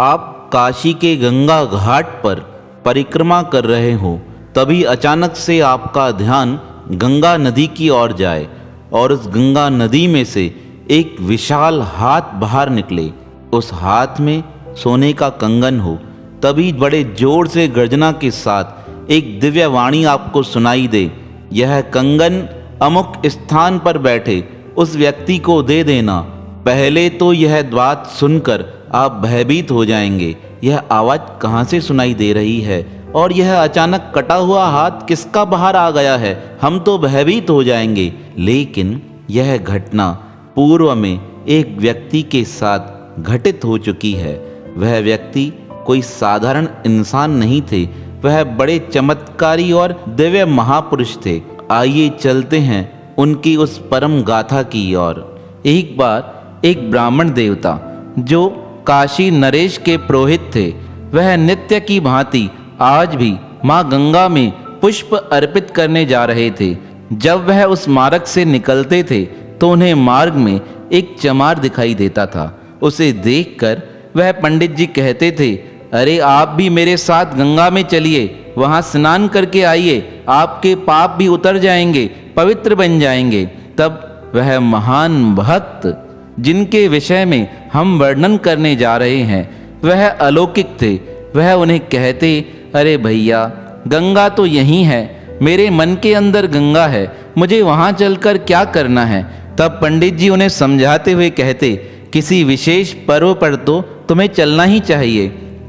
आप काशी के गंगा घाट पर परिक्रमा कर रहे हो, तभी अचानक से आपका ध्यान गंगा नदी की ओर जाए और उस गंगा नदी में से एक विशाल हाथ बाहर निकले। उस हाथ में सोने का कंगन हो। तभी बड़े जोर से गर्जना के साथ एक दिव्य वाणी आपको सुनाई दे, यह कंगन अमुक स्थान पर बैठे उस व्यक्ति को दे देना। पहले तो यह बात सुनकर आप भयभीत हो जाएंगे, यह आवाज़ कहाँ से सुनाई दे रही है और यह अचानक कटा हुआ हाथ किसका बाहर आ गया है, हम तो भयभीत हो जाएंगे। लेकिन यह घटना पूर्व में एक व्यक्ति के साथ घटित हो चुकी है। वह व्यक्ति कोई साधारण इंसान नहीं थे, वह बड़े चमत्कारी और दिव्य महापुरुष थे। आइए चलते हैं उनकी उस परम गाथा की ओर। एक बार एक ब्राह्मण देवता जो काशी नरेश के पुरोहित थे, वह नित्य की भांति आज भी माँ गंगा में पुष्प अर्पित करने जा रहे थे। जब वह उस मार्ग से निकलते थे तो उन्हें मार्ग में एक चमार दिखाई देता था। उसे देखकर वह पंडित जी कहते थे, अरे आप भी मेरे साथ गंगा में चलिए, वहाँ स्नान करके आइए, आपके पाप भी उतर जाएंगे, पवित्र बन जाएंगे। तब वह महान भक्त जिनके विषय में हम वर्णन करने जा रहे हैं, वह अलौकिक थे। वह उन्हें कहते, अरे भैया गंगा तो यहीं है, मेरे मन के अंदर गंगा है, मुझे वहाँ चलकर क्या करना है। तब पंडित जी उन्हें समझाते हुए कहते, किसी विशेष पर्व पर तो तुम्हें चलना ही चाहिए।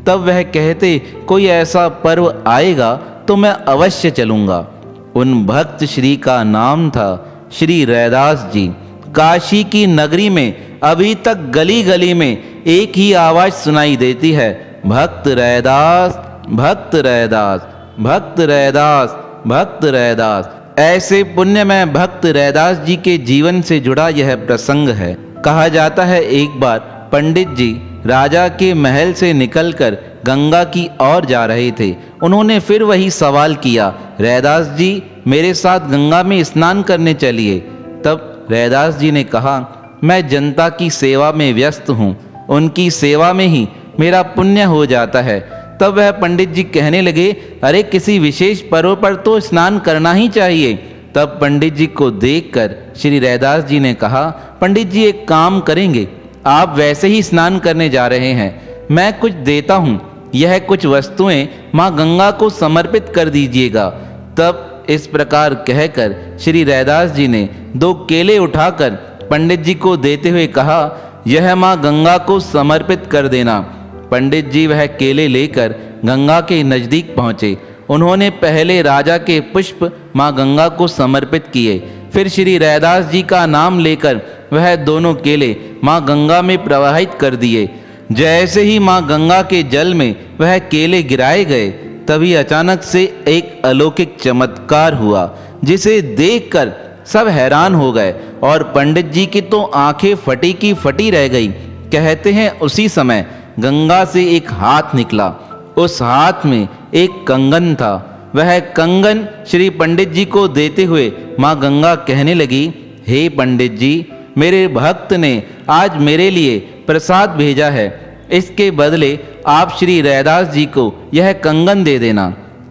तब वह कहते, कोई ऐसा पर्व आएगा तो मैं अवश्य चलूँगा। उन भक्त श्री का नाम था श्री रैदास जी। काशी की नगरी में अभी तक गली गली में एक ही आवाज़ सुनाई देती है, भक्त रैदास, भक्त रैदास, भक्त रैदास, भक्त रैदास। ऐसे पुण्यमय भक्त रैदास जी के जीवन से जुड़ा यह प्रसंग है। कहा जाता है एक बार पंडित जी राजा के महल से निकलकर गंगा की ओर जा रहे थे। उन्होंने फिर वही सवाल किया, रैदास जी मेरे साथ गंगा में स्नान करने चलिए। तब रैदास जी ने कहा, मैं जनता की सेवा में व्यस्त हूँ, उनकी सेवा में ही मेरा पुण्य हो जाता है। तब वह पंडित जी कहने लगे, अरे किसी विशेष पर्व पर तो स्नान करना ही चाहिए। तब पंडित जी को देखकर श्री रैदास जी ने कहा, पंडित जी एक काम करेंगे, आप वैसे ही स्नान करने जा रहे हैं, मैं कुछ देता हूँ, यह कुछ वस्तुएं माँ गंगा को समर्पित कर दीजिएगा। तब इस प्रकार कहकर श्री रैदास जी ने 2 केले उठाकर पंडित जी को देते हुए कहा, यह माँ गंगा को समर्पित कर देना। पंडित जी वह केले लेकर गंगा के नज़दीक पहुँचे। उन्होंने पहले राजा के पुष्प माँ गंगा को समर्पित किए, फिर श्री रैदास जी का नाम लेकर वह दोनों केले माँ गंगा में प्रवाहित कर दिए। जैसे ही माँ गंगा के जल में वह केले गिराए गए, तभी अचानक से एक अलौकिक चमत्कार हुआ, जिसे देखकर सब हैरान हो गए और पंडित जी की तो आंखें फटी की फटी रह गई। कहते हैं उसी समय गंगा से एक हाथ निकला, उस हाथ में एक कंगन था। वह कंगन श्री पंडित जी को देते हुए माँ गंगा कहने लगी, हे पंडित जी, मेरे भक्त ने आज मेरे लिए प्रसाद भेजा है, इसके बदले आप श्री रैदास जी को यह कंगन दे देना।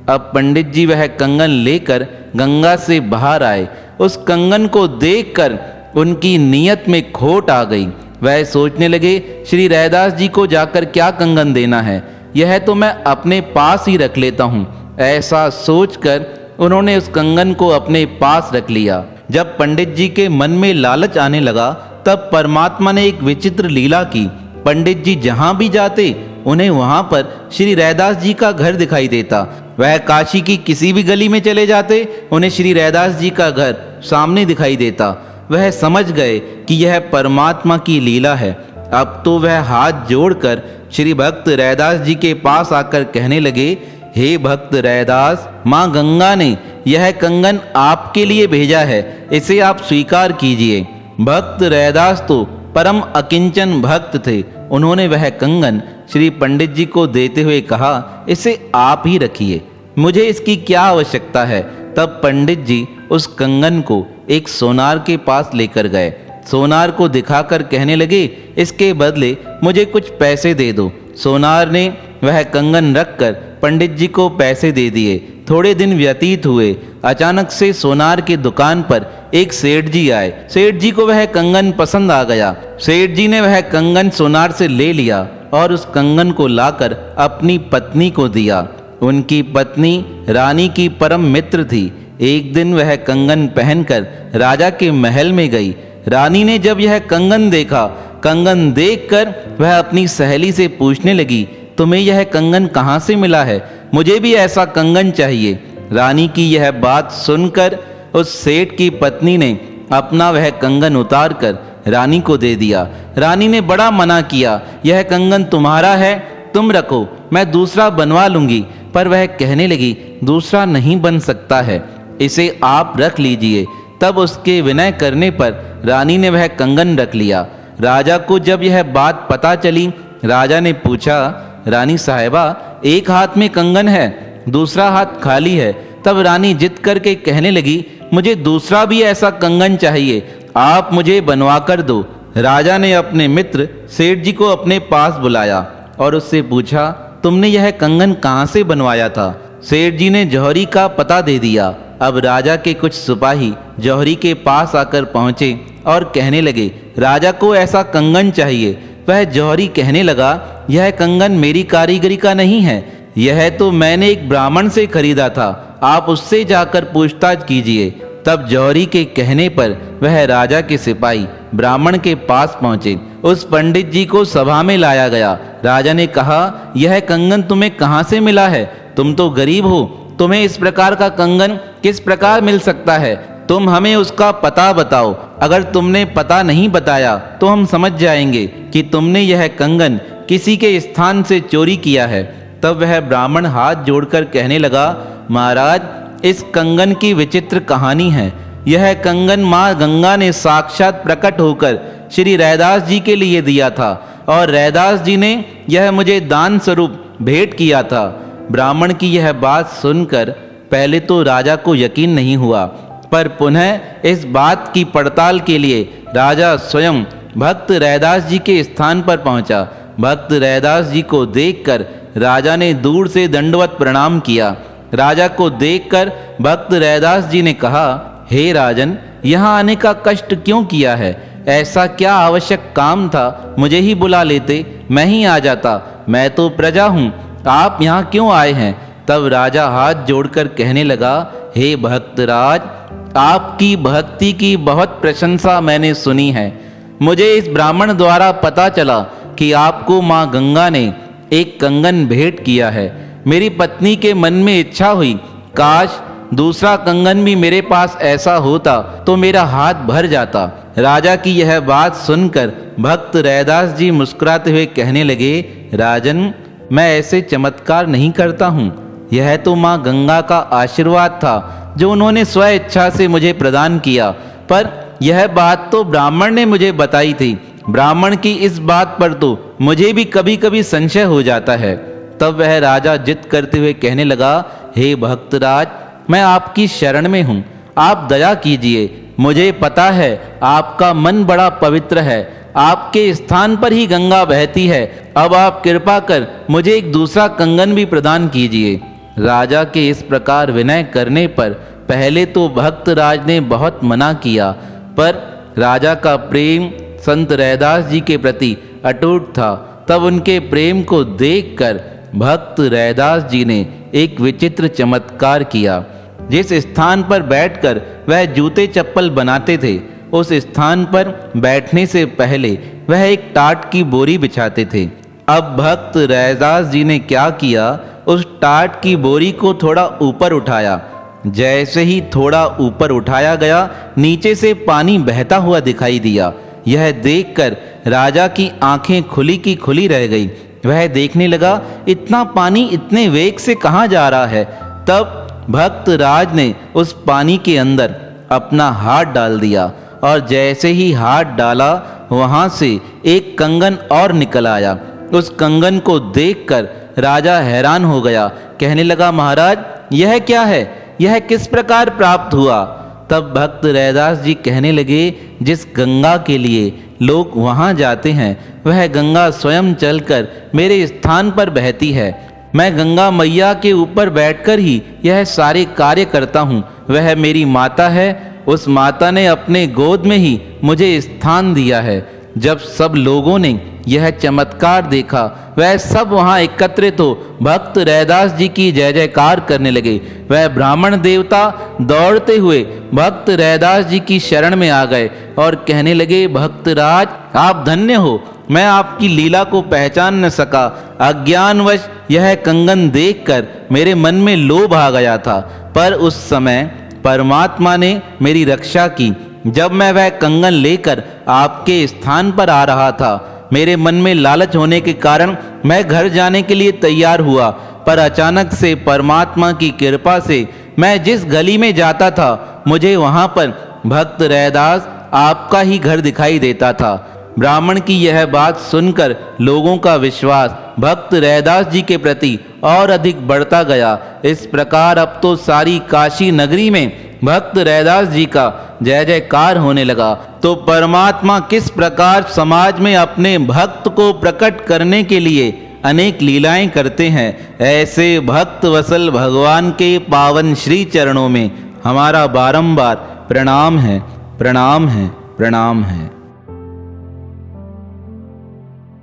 अब पंडित जी वह कंगन लेकर गंगा से बाहर आए। उस कंगन को देखकर उनकी नीयत में खोट आ गई। वह सोचने लगे, श्री रैदास जी को जाकर क्या कंगन देना है, यह तो मैं अपने पास ही रख लेता हूँ। ऐसा सोचकर उन्होंने उस कंगन को अपने पास रख लिया। जब पंडित जी के मन में लालच आने लगा, तब परमात्मा ने एक विचित्र लीला की। पंडित जी जहाँ भी जाते उन्हें वहाँ पर श्री रैदास जी का घर दिखाई देता। वह काशी की किसी भी गली में चले जाते, उन्हें श्री रैदास जी का घर सामने दिखाई देता। वह समझ गए कि यह परमात्मा की लीला है। अब तो वह हाथ जोड़कर श्री भक्त रैदास जी के पास आकर कहने लगे, हे भक्त रैदास, माँ गंगा ने यह कंगन आपके लिए भेजा है, इसे आप स्वीकार कीजिए। भक्त रैदास तो परम अकिंचन भक्त थे। उन्होंने वह कंगन श्री पंडित जी को देते हुए कहा, इसे आप ही रखिए, मुझे इसकी क्या आवश्यकता है। तब पंडित जी उस कंगन को एक सोनार के पास लेकर गए। सोनार को दिखाकर कहने लगे, इसके बदले मुझे कुछ पैसे दे दो। सोनार ने वह कंगन रखकर पंडित जी को पैसे दे दिए। थोड़े दिन व्यतीत हुए। अचानक से सोनार की दुकान पर एक सेठ जी आए। सेठ जी को वह कंगन पसंद आ गया। सेठ जी ने वह कंगन सोनार से ले लिया और उस कंगन को लाकर अपनी पत्नी को दिया। उनकी पत्नी रानी की परम मित्र थी। एक दिन वह कंगन पहनकर राजा के महल में गई। रानी ने जब यह कंगन देखा, कंगन देखकर वह अपनी सहेली से पूछने लगी, तुम्हें यह कंगन कहाँ से मिला है? मुझे भी ऐसा कंगन चाहिए। रानी की यह बात सुनकर उस सेठ की पत्नी ने अपना वह कंगन उतार कर रानी को दे दिया। रानी ने बड़ा मना किया, यह कंगन तुम्हारा है, तुम रखो, मैं दूसरा बनवा लूंगी। पर वह कहने लगी, दूसरा नहीं बन सकता है, इसे आप रख लीजिए। तब उसके विनय करने पर रानी ने वह कंगन रख लिया। राजा को जब यह बात पता चली, राजा ने पूछा, रानी साहिबा, एक हाथ में कंगन है, दूसरा हाथ खाली है। तब रानी जिद करके कहने लगी, मुझे दूसरा भी ऐसा कंगन चाहिए, आप मुझे बनवा कर दो। राजा ने अपने मित्र सेठ जी को अपने पास बुलाया और उससे पूछा, तुमने यह कंगन कहाँ से बनवाया था? सेठ जी ने जौहरी का पता दे दिया। अब राजा के कुछ सिपाही जौहरी के पास आकर पहुंचे और कहने लगे, राजा को ऐसा कंगन चाहिए। वह जौहरी कहने लगा, यह कंगन मेरी कारीगरी का नहीं है, यह तो मैंने एक ब्राह्मण से खरीदा था, आप उससे जाकर पूछताछ कीजिए। तब जौहरी के कहने पर वह राजा के सिपाही ब्राह्मण के पास पहुंचे। उस पंडित जी को सभा में लाया गया। राजा ने कहा, यह कंगन तुम्हें कहाँ से मिला है? तुम तो गरीब हो, तुम्हें इस प्रकार का कंगन किस प्रकार मिल सकता है? तुम हमें उसका पता बताओ। अगर तुमने पता नहीं बताया तो हम समझ जाएंगे कि तुमने यह कंगन किसी के स्थान से चोरी किया है। तब वह ब्राह्मण हाथ जोड़कर कहने लगा, महाराज, इस कंगन की विचित्र कहानी है। यह कंगन माँ गंगा ने साक्षात प्रकट होकर श्री रैदास जी के लिए दिया था और रैदास जी ने यह मुझे दान स्वरूप भेंट किया था। ब्राह्मण की यह बात सुनकर पहले तो राजा को यकीन नहीं हुआ, पर पुनः इस बात की पड़ताल के लिए राजा स्वयं भक्त रैदास जी के स्थान पर पहुंचा। भक्त रैदास जी को देखकर राजा ने दूर से दंडवत प्रणाम किया। राजा को देखकर भक्त रैदास जी ने कहा, हे राजन, यहाँ आने का कष्ट क्यों किया है? ऐसा क्या आवश्यक काम था? मुझे ही बुला लेते, मैं ही आ जाता। मैं तो प्रजा हूँ, आप यहाँ क्यों आए हैं? तब राजा हाथ जोड़कर कहने लगा, हे भक्तराज, आपकी भक्ति की बहुत प्रशंसा मैंने सुनी है। मुझे इस ब्राह्मण द्वारा पता चला कि आपको माँ गंगा ने एक कंगन भेंट किया है। मेरी पत्नी के मन में इच्छा हुई, काश दूसरा कंगन भी मेरे पास ऐसा होता तो मेरा हाथ भर जाता। राजा की यह बात सुनकर भक्त रैदास जी मुस्कुराते हुए कहने लगे, राजन, मैं ऐसे चमत्कार नहीं करता हूँ। यह तो माँ गंगा का आशीर्वाद था जो उन्होंने स्व इच्छा से मुझे प्रदान किया। पर यह बात तो ब्राह्मण ने मुझे बताई थी। ब्राह्मण की इस बात पर तो मुझे भी कभी कभी संशय हो जाता है। तब वह राजा जिद करते हुए कहने लगा, हे भक्तराज, मैं आपकी शरण में हूँ, आप दया कीजिए। मुझे पता है आपका मन बड़ा पवित्र है, आपके स्थान पर ही गंगा बहती है। अब आप कृपा कर मुझे एक दूसरा कंगन भी प्रदान कीजिए। राजा के इस प्रकार विनय करने पर पहले तो भक्तराज ने बहुत मना किया, पर राजा का प्रेम संत रैदास जी के प्रति अटूट था। तब उनके प्रेम को देखकर भक्त रैदास जी ने एक विचित्र चमत्कार किया। जिस स्थान पर बैठकर वह जूते चप्पल बनाते थे, उस स्थान पर बैठने से पहले वह एक टाट की बोरी बिछाते थे। अब भक्त रैदास जी ने क्या किया, उस टाट की बोरी को थोड़ा ऊपर उठाया। जैसे ही थोड़ा ऊपर उठाया गया, नीचे से पानी बहता हुआ दिखाई दिया। यह देखकर राजा की आंखें खुली की खुली रह गई। वह देखने लगा, इतना पानी इतने वेग से कहाँ जा रहा है। तब भक्त राज ने उस पानी के अंदर अपना हाथ डाल दिया और जैसे ही हाथ डाला, वहां से एक कंगन और निकल आया। उस कंगन को देखकर राजा हैरान हो गया। कहने लगा, महाराज, यह क्या है? यह किस प्रकार प्राप्त हुआ? तब भक्त रैदास जी कहने लगे, जिस गंगा के लिए लोग वहाँ जाते हैं, वह गंगा स्वयं चलकर मेरे स्थान पर बहती है। मैं गंगा मैया के ऊपर बैठकर ही यह सारे कार्य करता हूँ। वह मेरी माता है, उस माता ने अपने गोद में ही मुझे स्थान दिया है। जब सब लोगों ने यह चमत्कार देखा, वह सब वहाँ एकत्रित हो भक्त रैदास जी की जय जयकार करने लगे। वह ब्राह्मण देवता दौड़ते हुए भक्त रैदास जी की शरण में आ गए और कहने लगे, भक्तराज आप धन्य हो, मैं आपकी लीला को पहचान न सका। अज्ञानवश यह कंगन देखकर मेरे मन में लोभ आ गया था, पर उस समय परमात्मा ने मेरी रक्षा की। जब मैं वह कंगन लेकर आपके स्थान पर आ रहा था, मेरे मन में लालच होने के कारण मैं घर जाने के लिए तैयार हुआ, पर अचानक से परमात्मा की कृपा से मैं जिस गली में जाता था, मुझे वहाँ पर भक्त रैदास आपका ही घर दिखाई देता था। ब्राह्मण की यह बात सुनकर लोगों का विश्वास भक्त रैदास जी के प्रति और अधिक बढ़ता गया। इस प्रकार अब तो सारी काशी नगरी में भक्त रैदास जी का जय जयकार होने लगा। तो परमात्मा किस प्रकार समाज में अपने भक्त को प्रकट करने के लिए अनेक लीलाएं करते हैं, ऐसे भक्त वसल भगवान के पावन श्री चरणों में हमारा बारंबार प्रणाम है, प्रणाम है, प्रणाम है।